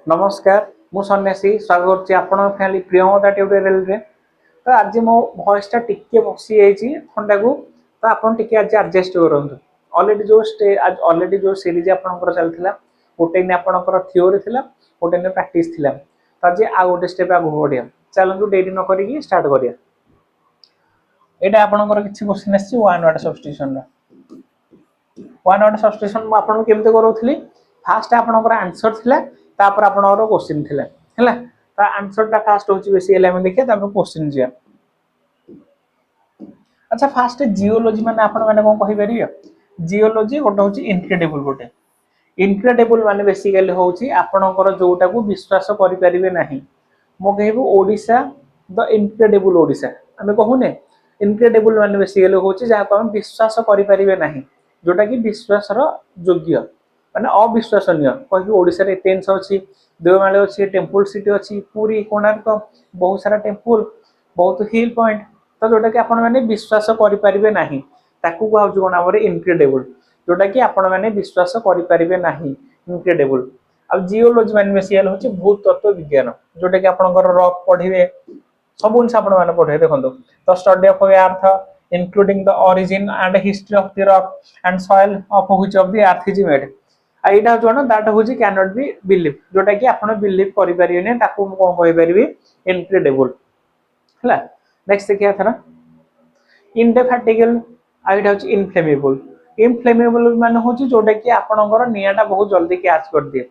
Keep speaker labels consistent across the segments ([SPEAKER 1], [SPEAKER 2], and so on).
[SPEAKER 1] नमस्कार मु सन्यासी स्वागत करछि आपण फैमिली प्रियमता ट्यूटोरियल रे। तो आज मो वॉइस टा टिके बसी जाइछि थंडा को, तो आपण टिके आज एडजस्ट करंतु। ऑलरेडी जो सीरीज आपनकर चलथिला गोटे ने आपनकर थ्योरी थिला, गोटे ने प्रैक्टिस थिला। तो आज आ गोटे स्टेप आगु बढ़िया, चलंतु देरी न करिकि स्टार्ट करिया। एटा आपनकर किछि क्वेश्चन आछि वन वर्ड सब्स्टिट्यूशन रा। वन वर्ड सब्स्टिट्यूशन मु आपन केमते करौथली, फास्ट आपनकर आंसर थिला, तापर आपनकर क्वेश्चन थिला हैला। ता आंसर टा फास्ट होची बेसी एला हम देखिया, तापर क्वेश्चन जिया। अच्छा फास्ट जियोलॉजी माने आपन माने कोन कहि परियो? जियोलॉजी गोटे होची इनक्रेडिबल गोटे। इनक्रेडिबल माने बेसिकली होची आपनकर जोटा को विश्वास करि परिबे नाही। मो कहबो ओडिसा द इनक्रेडिबल ओडिसा। हमें कहूने इनक्रेडिबल माने बेसिकली होची जा को हम विश्वास करि परिबे नाही, जोटा कि विश्वास रो योग्य माने अविश्वसनीय। कहि ओडिसा रे टेंस अछि, देवमाली अछि, टेंपल सिटी अछि, पुरी कोणार्क, बहुत सारा टेंपल, बहुत हिल पॉइंट। तो जोटा कि आपण माने विश्वास करि परिबे नाही, ताकू कहउ जोन हमरे इनक्रेडिबल, जोटा कि आपण माने विश्वास करि परिबे नाही, इनक्रेडिबल। अब जियोलॉजी माने बेसिकली होछि भूतत्व विज्ञान, जोटा कि आपनकर रॉक पढिबे, सब उन आपण माने पढे देखंतो। तो study of earth including the origin and history of the rock and soil of which of the earth is made. आइटा जोन दैट होछि कैन नॉट बी बिलीव, जोटा कि आपण बिलीव करि परिबे नै, ताकू कोन कहि परिबे इनक्रेडिबल हला। नेक्स्ट देखिया थरा इंडेफैटिगेबल, आइटा होछि इनफ्लेमेबल। इनफ्लेमेबल माने होछि जोटा कि आपनकर नियाटा बहुत जल्दी कैच कर दिए,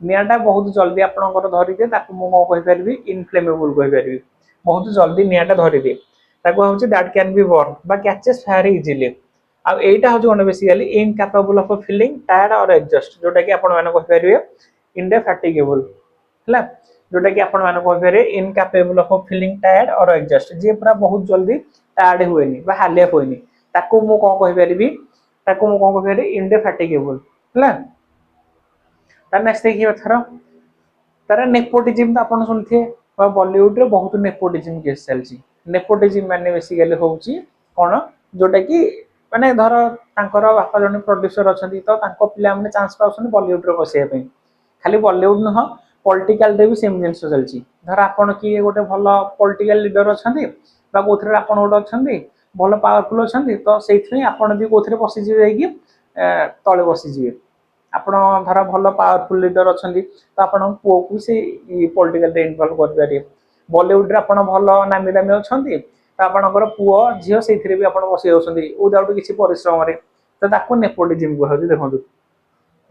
[SPEAKER 1] नियाटा बहुत जल्दी आपनकर धरि दे, ताकू मो कोन कहि परिबे इनफ्लेमेबल कहि परिबे, बहुत जल्दी नियाटा धरि दे, ताकू होछि दैट कैन बी बर्न बा कैचेस फायर इजीली। अब एटा हो zone basically incapable of feeling tired और एग्जॉस्ट, जोटा कि आपण माने कहि परिबे इंडेफैटिगेबल हला, जोटा कि आपण माने कहि परिबे इनकैपेबल ऑफ फीलिंग टायर्ड और एग्जॉस्ट, जे पूरा बहुत जल्दी टायर्ड होएनी बा हालिया होएनी, ताकू मो कोन कहि परिबी, ताकू मो कोन कहि परिबे इंडेफैटिगेबल हला। ता नेक्स्ट देखियो थरा तारा नेपोटिज्म तो आपण सुनथे, बॉलीवुड रे बहुत नेपोटिज्म केस चलची। नेपोटिज्म माने बेसिकली होउची कोन, जोटा कि माने धर तांकर बापा जने प्रोड्यूसर अछंती, तो तांको पिला माने चांस पाउछन बॉलीवुड रे बसिया पे। खाली बॉलीवुड न पॉलिटिकल रे भी सेम जिंस चलची। धर आपण की गोटे भलो पॉलिटिकल लीडर अछंती बा कोथरे आपण गोटे अछंती भलो पावरफुल अछंती, तो सेइथि आपण भी कोथरे बसि जिवे कि तळे बसि जिवे। आपण धर भलो पावरफुल लीडर अछंती, तो आपण पो को से पॉलिटिकल रे इन्वॉल्व कर पारे। बॉलीवुड रे आपण भलो नामी दामी अछंती, तो आपणकर पुओ झियो सेइथि रे भी आपण बसि जाउछंती विदाउट किछि परिश्रम रे, तो ताको नेपोटिज्म कहउछि। देखंतु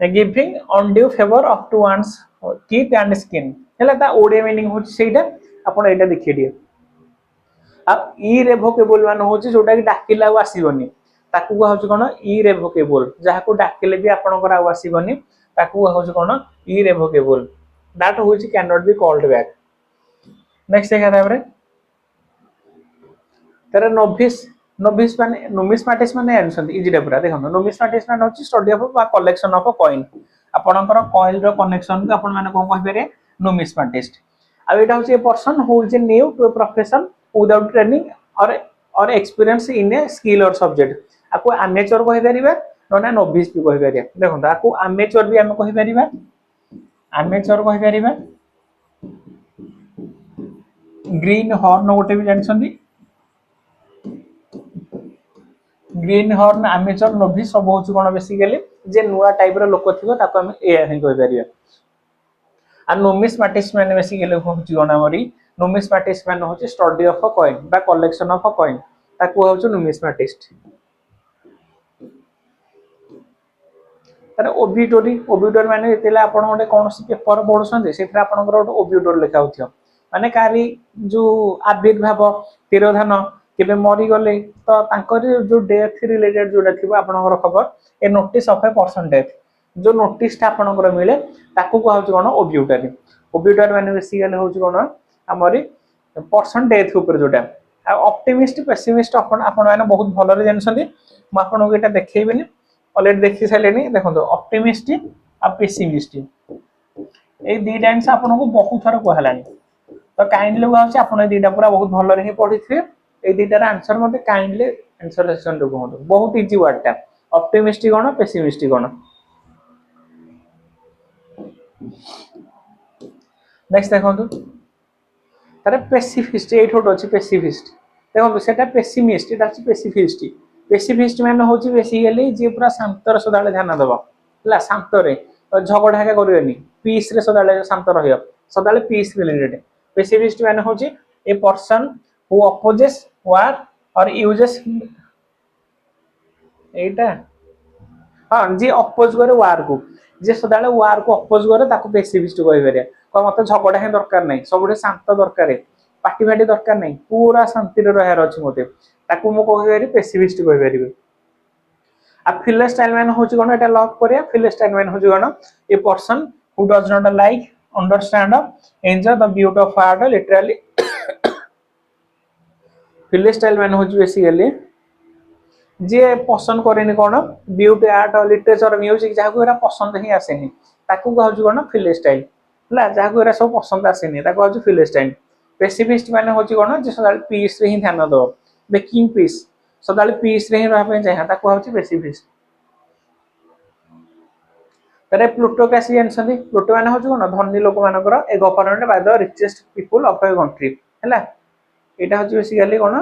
[SPEAKER 1] giving undue favour up to one's kith and skin हैला, ता ओडिया मीनिंग होछि सेइटा आपण एटा देखि दियो। अब इरेवोकेबल मान होछि जोटा कि डाकिला आ आसीबनी, ताकू कहउछि कोन इरेवोकेबल, जहा को डाकिले भी आपणकर आ आसीबनी, ताकू कहउछि कोन इरेवोकेबल, दैट होछि can not be called back. Next देखा ताबरे तारा नोविस माने नुमिस्मैटिक्स माने आंसर इजीटा पूरा देखो। नुमिस्मैटिक्स माने होची स्टडी ऑफ बा कलेक्शन ऑफ कॉइन, आपनकर कॉइन रो कनेक्शन को आपण माने कोन कहि पारे नुमिस्मैटिस्ट। आ एटा होची a person who is new to profession without training or experience in a skill or subject. आको अमेचर कहि परिबा नोना नोविस भी कहि परिबा। देखो आको अमेचर भी हम कहि परिबा, अमेचर कहि परिबा। ग्रीन हॉर्न गोटे भी जानछंती, ग्रीन हॉर्न अमेचर नोविस सब होची कोन बेसिकली जे नुवा टाइप रो लोक थिबो, ताको हम ए ही कहि परिबा। आ नुमिस्मैटिक्स माने बेसिकली होची कोन हमरी नुमिस्मैटिक्स माने होची स्टडी ऑफ अ कॉइन बा कलेक्शन ऑफ अ कॉइन, ताको होची नुमिस्मैटिस्ट। तारे ओबिटोरी माने एतेला आपण ओटे कोनसी पेपर पढुसंते, सेथरा आपनकर ओटे ओबिटोरी लिखा होथियो, माने कारी जो आविर्भाव तिरोधान केबे मरी गले, तो तांकर जो डेथ रिलेटेड जोटा थिबो आपनकर खबर a notice of a person death, जो नोटिस ता आपनकर मिले ताकू कहउछि कोन ओबिटोरी। ओबिटोरी माने बेसिकली होछि कोन हमरी पर्सन डेथ ऊपर जोटा। आ ऑप्टिमिस्ट पेसिमिस्ट आपण माने बहुत भलो रे जानसंती, म आपनको एटा देखैबिनी ऑलरेडी देखि सालेनी। देखंतो ऑप्टिमिस्ट आ पेसिमिस्ट ए दी टाइम्स आपनको बहुत थर कहलानी, तो काइंडली कहउछि आपण ए दीटा पूरा बहुत भलो रे ही पढिथिबे। ए दीटार आंसर मते काइंडली आंसर सेक्शन रे कहंतो, बहुत इजी वर्ड टा ऑप्टिमिस्ट कोन पेसिमिस्ट कोन। नेक्स्ट देखो तार पेसिफिस्ट ये अच्छे पेसिफिस्ट देखो से पेसिमिस्ट यहाँ पेसिफिस्ट पेसिफिस्ट मान हूँ बेसिकली जी पूरा शांतर सदा ध्यान दब है शांत झगड़ा हेका कर पीस सदा शांत रहा पीस रिलेटेड पेसिफिस्ट मान हूँ ए पर्सन हु अपोजेस वार और यूजेस एटा हाँ जी अपोज करे वार को जी सदा वार को अपोज करे पेसिफिस्ट कह मत झगड़ा ही दरकार नहीं सब शांत दरकार पार्टी फाटी दरकार नहीं पूरा शांति रहार अच्छे मत मुझे पेसिफिस्ट कहीपर आ फिलोस्टाइल मैन हूँ कौन एटा लव करिया फिलोस्टाइल मैन हूँ कौन a person who does not like understand enjoy the beauty of art literally फिलोस्टाइल मैन हूँ बेसिकली जी पसंद करे कौन ब्यूटी आर्ट लिटरेचर म्यूजिक जहाँ पसंद ही आसेनी कहूँ कौन फिलोस्टाइल है जहाँ सब पसंद आसेनी कहूँ फिलोस्टाइल पेसिफिस्ट मैंने हूँ कौन जी सदा पीस ही ध्यान दब मेकिंग पीस सदा पीस ही रहा चाहिए कहूँ पेसिफिस्ट प्लूटोक्रेसी जानते प्लूटो मान हूँ कौन धनी लोक मान a government by the richest people of a country है यहाँ हूँ बेसिकली कौन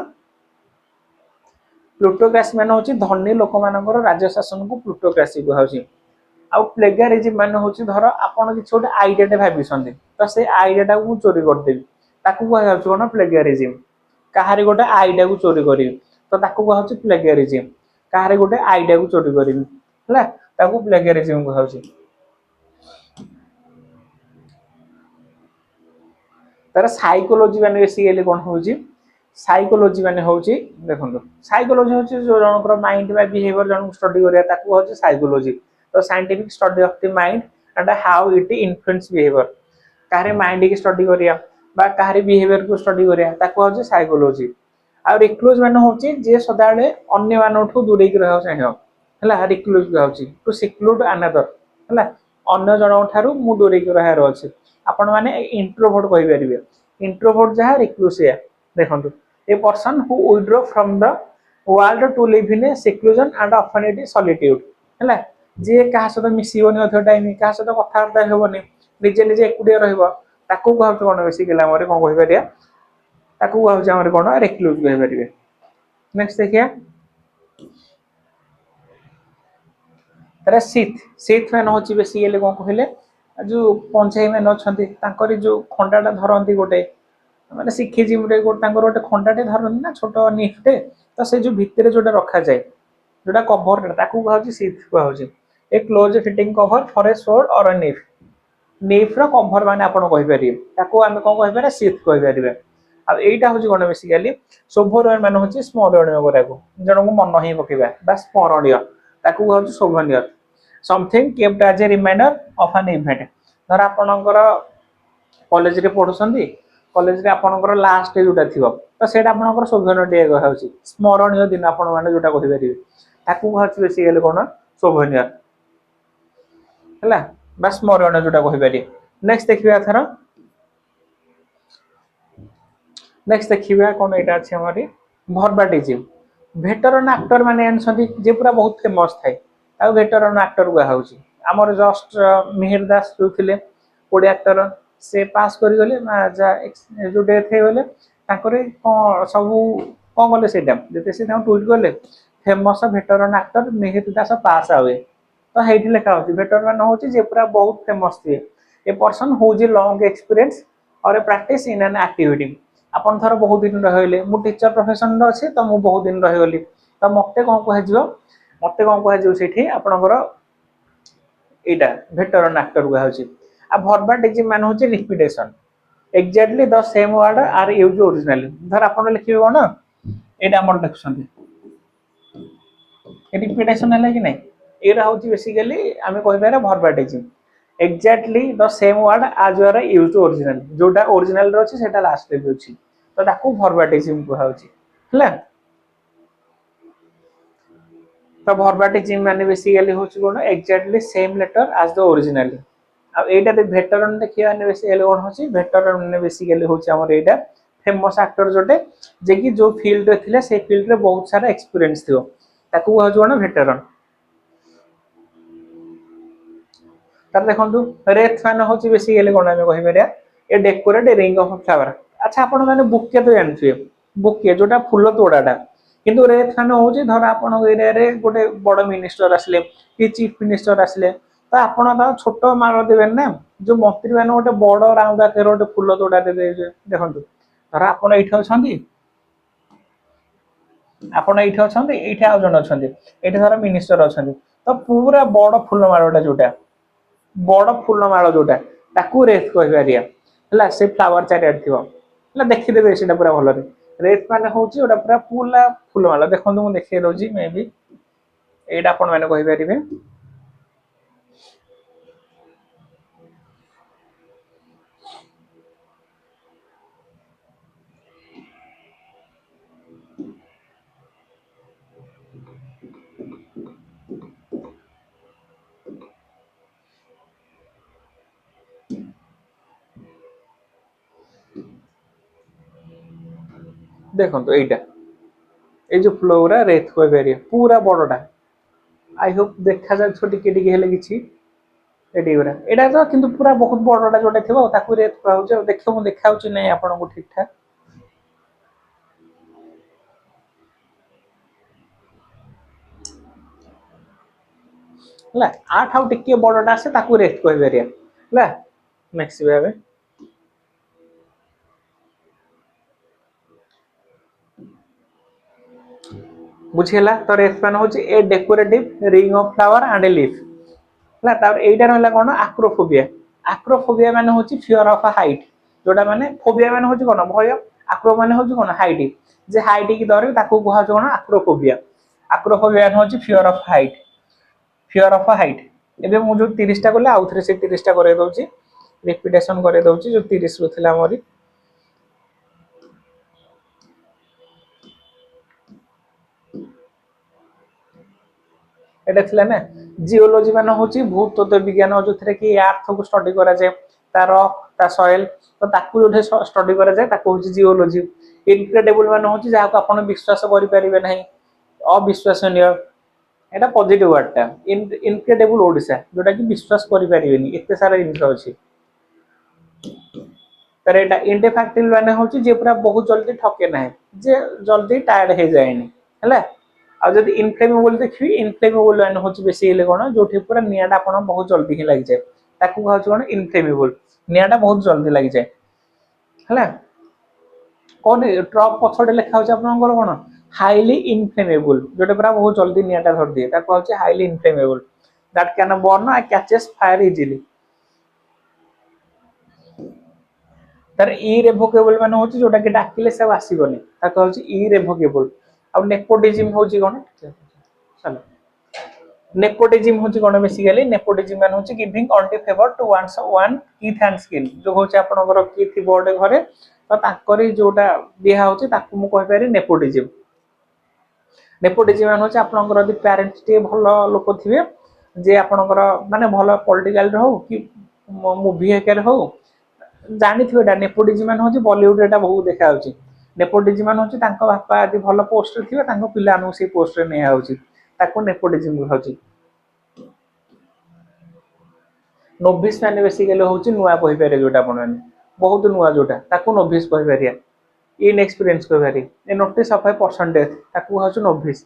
[SPEAKER 1] प्लूटोक्रेसी मान हूँ धनी लोक मान राज्य शासन को प्लूटोक्रेसी कहूँ आउ प्लेगारिज्म मान हूँ धर आपड़ किसी गोटे आइडिया भाई तो से आइडिया को चोरी करदेवी कहूँ कौन प्लेगारिज्म कहारी गोटे आइडिया को चोरी करी तो कहूँ प्लेगारिज्म कहारी गोटे आइडिया को चोरी करी है प्लेगारिज्म कहूँ तार साइकोलोजी मान बेसिकली कौन हूँ साइकोलोजी मान हूँ देखो साइकोलोजी हूँ जो जनकर माइंड बा बिहेवियर जन स्टडी करा हूँ साइकोलोजी तो scientific study of the mind and how it influence behaviour कहारे माइंड की स्टडी करिया बा कहारे बिहेवियर को स्टडी करिया हूँ साइकोलोजी आ रिक्लूज मान हूँ जी सदा अन्य मानू दूरे रहा चाहिए है रिक्लूज कहूँ टू सिक्लूड अनदर है अन्य जन ठार मु दूरे रहार अच्छे आपण मैंने इंट्रोवर्ट कहीपर इंट्रोवर्ट जहाँ रिक्लूसिया देखो a person who withdrew from the world to live in a seclusion and often it solitude है जी क्या सहित मिसबनी अधिक टाइम क्या सहित कथबार्ता हेनी निजे निजे एकुटिया कहूँ कौन बेसिकली कौन कहीपर कहूँ कौन रिक्लूज कहीपर नेक्स्ट देखिए शीत शीत मैन हूँ बेसिकली कौन कहले जो पंचाई मैंने अच्छा जो खंडाटा धरती गोटे मैंने शिखिजिम गोटे खंडाटे धरती ना छोट निफ्टे तो से जो भितर जो रखा जाए जोटा कभर कहूँ शीत कहूँ a close fitting cover for a sword और ए निफ निफ रो कभर माने आपण कहीपर आम कौन कहीपर शीत कहीपर आईटा हूँ कौन बेसिकली शोभनीय मान हूँ स्मरणीय कराक जन को मन ही पकेबा स्मरणीय कहूँ शोभनीय something kept as a reminder of an event धर आपणकर कॉलेज रे पढ़ुछंती कॉलेज रे आपणकर लास्ट जोटा थिबो तो सेटा आपणकर शोभनीय डे कहूँ स्मरणीय दिन आपण माने जोटा कहि परिबे कहूँ बेसिकली कौन शोभनीय है स्मरणीय जोटा कहि परिबे नेक्स्ट देखिबा थर नेक्स्ट देखिबा कौन एटा अछि हमरी भर्बाटिज्म वेटरन एक्टर माने जानछंती जे पूरा बहुत फेमस थाए आ वेटरन एक्टर कहूँ आमर जस्ट मिहिर दास जो थे ओडिया एक्टर से पास कर गले जो डेथ हो गले सब कौन कले से से ट्वीट कले फेमस वेटरन एक्टर मिहिर दास पास आए तो ये लिखा हो वेटरन हूँ जे पूरा बहुत फेमस थे a person whose a long experience or a practice in an activity आपन थर बहुत दिन रही मु टीचर प्रोफेशन अच्छे तो मुझे बहुत दिन रहीगली तो मत कौन कह मत कौन कह आपणकर एटा वेटरन एक्टर कहूँ आ भर्बाटिज्म मान हूँ repetition exactly the same word are used originally धर आप लिखे कौन यहाँ आम देखुं रिपीटेशन है कि नहीं ये हूँ बेसिकली आम कहीपर भर्बाटिज्म एक्जाक्टली द सेम वर्ड आज आर यूज ओरिजिनली जोटा ओरिजिनल अच्छे से लास्ट भी अच्छी तो भर्बाटिज्म कहूँ है तो भर्बाटिज्म माने बेसिकली हूँ कौन exactly same letter as the originally आईटा वेटरन देखिए बेसिकली कौन हूँ वेटरन माने बेसिकली हूँ आमर यहाँ फेमस एक्टर जोटे जे कि जो फील्ड रे थिले से फील्ड रे बहुत सारा एक्सपीरियंस थियो ताकू कहूँ कौन वेटरन तार देखो रेथ मान हूँ बेसिकली कौन आम कहीपर ए डेकोरेट रिंग ऑफ फ्लावर। अच्छा आपण माने बुके तो जानथिबे, बुके जोटा फूल तोड़ाटा किंतु रेत माने होची धर आपण एरिया रे गोटे बड़ मिनिस्टर आसले कि चीफ मिनिस्टर आसले तो आपण ता छोट माल देबेन ना, जो मंत्री माने गोटे बड़ राउंड आकर गोटे फूल तोड़ा दे देखंतु धर आपण एठी अछंती, आपण एठी अछंती, एठी आ जण अछंती, एठी धर मिनिस्टर अछंती तो पूरा बड़ फूल मालटा जोटा बड़ फूल माल जोटा ताकू रेत कहि पारिया हला, से फ्लावर चारियाड थिबो हला देखि देबे सेटा पूरा भलो रे। रेत माने होची ओटा पूरा पूला फूल माला देखंतु मु देखै रोजी मे बी एटा आपण माने कहि पारिबे। देखंतु एटा ए जो फ्लोरा रेत कहि पारिया पूरा बड़टा। आई होप देखा जा छोटी के टिके हेले किछि एडी गुरा एटा तो किंतु पूरा बहुत बड़टा जोटा थिबो ताकू रेत कहउछ। देखियो मु देखाउछि नै आपण को ठीक ठाक हला। आठ आउ टिके बड़टा आसे ताकू रेत कहि पारिया हला। नेक्स्ट भाबे बुझिला तो रेत मान होची a decorative ring of flower and leaf हला। तार एइटा रहला कोन एक्रोफोबिया। एक्रोफोबिया माने होची फियर ऑफ हाइट, जोटा माने फोबिया माने होची कोन भय, एक्रो माने होची कोन हाइट, जे हाइट की डरे ताकू कुहा कोन एक्रोफोबिया। एक्रोफोबिया माने होची fear of height, fear of height. एबे मु जो 30 टा करले आउ थरे से 30 टा करे दउची, रिपीटेशन करे दउची जो 30 रु थिला मोरी। एटा थिला ना जियोलॉजी माने होची भूतत्व विज्ञान जो थरे कि अर्थ को स्टडी करा जाय, ता रॉक ता सॉइल तो ताकू जोठे स्टडी करा जाय ताकू होची जियोलॉजी। इनक्रेडिबल माने होची जाहा को आपण विश्वास करि परिबे नाही, अविश्वसनीय। एटा पॉजिटिव वर्ड टा इनक्रेडिबल ओडिसा जोटा कि विश्वास करि परिबेनी एते सारा जिंस अछि। तर एटा इंडेफैक्टिबल माने होची जे पूरा बहुत जल्दी ठके नाही, जे जल्दी टायर्ड हे जायनी हला। आ जदि इनफ्लेमेबल देखि इनफ्लेमेबल माने होची बेसी हेले कोन जोठी पूरा नियाटा आपण बहुत जल्दी ही लागि जाय ताकू कहउछ कोन इनफ्लेमेबल, नियाटा बहुत जल्दी लागि जाय हला। कोन ट्रक पछडे लेखा होची आपनकर कोन हाईली इनफ्लेमेबल, जोटा पूरा बहुत जल्दी नियाटा धर दिए ताकू कहउछ highly inflammable that can burn and catches fire easily. तर इरेवोकेबल माने होची जोटा कि डाकिले सब आसीबनी ताकू कहउछ इरेवोकेबल। आ नेपोटिज्म होची कोन चलो नेपोटिज्म होची कोन बेसिकली नेपोटिज्म मान होची giving only favour to one kith and skin, जो होची आपनकर कीथ बोर्ड घरे तो ताकरी जोटा बिहा होची ताकू मु कहि पारी नेपोटिज्म। नेपोटिज्म मान होची आपनकर यदि पेरेंट्स टे भलो लोक थिबे जे आपनकर माने भलो पॉलिटिकल रे हो कि मूवी हेकर हो जानि थिबे। डा नेपोटिज्म मान होची बॉलीवुड एटा बहुत देखा होची। नेपोटिज्म मान होची तांको बापा यदि भलो पोस्ट रे थिबे तांको पिला नु से पोस्ट रे नै आउची ताकू नेपोटिज्म होची। नोविस माने बेसिकली होची नुवा कहि पारे जोटा आपण माने बहुत नुवा जोटा ताकू नोविस कहि पारिया। इन एक्सपीरियंस कहि पारी a notice of a person death ताकू होची नोविस।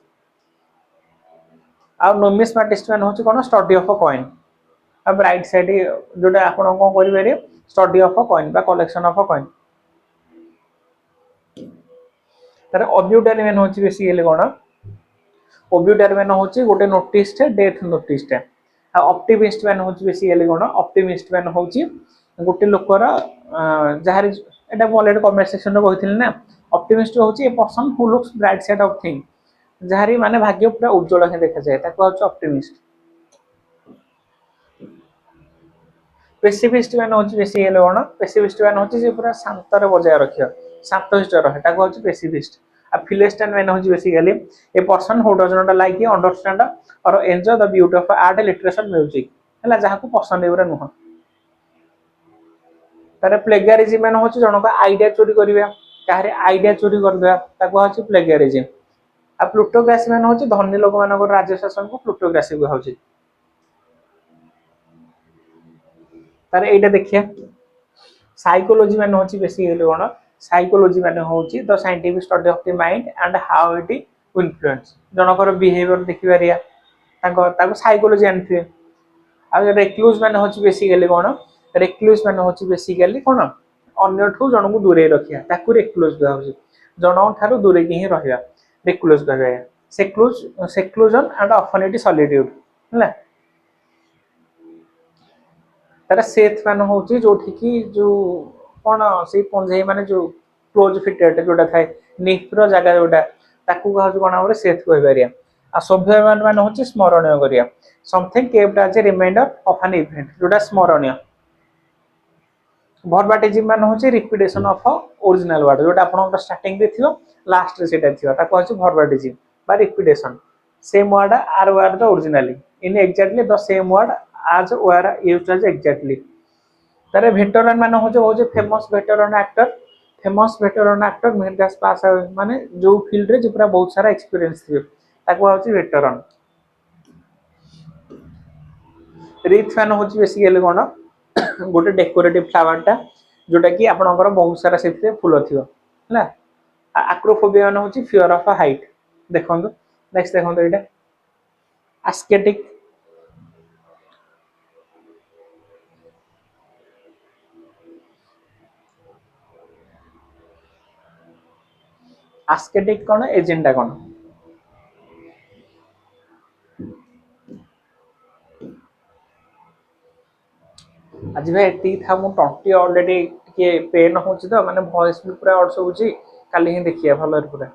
[SPEAKER 1] आ नोमिसमेटिस्ट माने होची कोन स्टडी ऑफ अ कॉइन। अब राइट साइड जोटा आपण को करि पारे स्टडी ऑफ अ कॉइन बा कलेक्शन ऑफ अ कॉइन। तार ऑब्यूटरी माने होची बेसिकली कोन ऑब्यूटरी माने होची गोटे नोटिस टे डेथ नोटिस टे। आ ऑप्टिमिस्ट माने होची बेसिकली कोन ऑप्टिमिस्ट माने होची गोटे लोकर जहार एटा ऑलरेडी कमेंट सेक्शन रे कहिथिल ना। ऑप्टिमिस्ट होची a person who looks bright side of thing, जहारी माने भाग्य पूरा उज्जवल हे देखा जाय ताको होची ऑप्टिमिस्ट। पेसिफिस्ट माने होची बेसिकली कोन पेसिफिस्ट माने होची जे पूरा शांत रे बजाय रखियो, शांत हिस्ट रहे ताको होची पेसिफिस्ट। आ फिलिस्टिन माने होची basically a person who does not like understand और enjoy the beauty of art literature music हला जहा को पसंद एबरा नुह। तारे प्लेगियरिज्म माने होची जणो का आईडिया चोरी करिवे, काहरे आईडिया चोरी करबा ताको होची प्लेगियरिज्म। आ प्लूटोक्रेसी माने होची धनी लोक मानको राज्य शासन को प्लूटोक्रेसी को होची। तारे एटा देखिया साइकोलॉजी माने होची बेसिकली कोन साइकोलॉजी माने होची the scientific study of the mind and how it influence जनकर बिहेवियर देखि बारिया ताको साइकोलॉजी आनथिए आ रेक्लूज माने होची बेसिकली कोन रेक्लूज माने होची बेसिकली कोन अन्य ठू जन को दूरे रखिया ताकू रेक्लूज कहउची जन ठारू दूरे के ही रहया रेक्लूज कहया seclusion and often it solitude हला तारा सेथ मान होची जोठी की जो कोन से पंजे माने जो क्लोज फिटेड जोटा थाए निफ्र जगह जोटा ताकू कहउची कोन हमरे सेथ कहि बारिया आ सभ्य मान होची स्मरणीय करिया something kept as a reminder of an event जोटा स्मरणीय वर्बाटिज्म मान होची रिपीटेशन ऑफ ओरिजिनल वर्ड जोटा आपन स्टार्टिंग रे थियो लास्ट रे सेटा थियो ताको होची वर्बाटिज्म बा repetition same word are were the originally in exactly the same word as were used as exactly तारे वेटरन माने हो फेमस वेटरन एक्टर मेगास पास माने जो फील्ड रे जो पूरा बहुत सारा एक्सपीरियंस थिबे ताको होची वेटरन रिथ माने होची बेसिकली कोन गोटे डेकोरेटिव फ्लावर टा जोटा कि आपनकर बहुत सारा सेते फूल थियो हला एक्रोफोबिया माने होची फियर ऑफ हाइट देखंतु नेक्स्ट देखंतु एटा एस्केटिक एस्केटिक कोन एजेंडा कोन आज भाई एती था मु टंटी ऑलरेडी के पेन होची तो माने वॉइस भी पूरा ऑल्सो होची काली ही देखिया भलो पूरा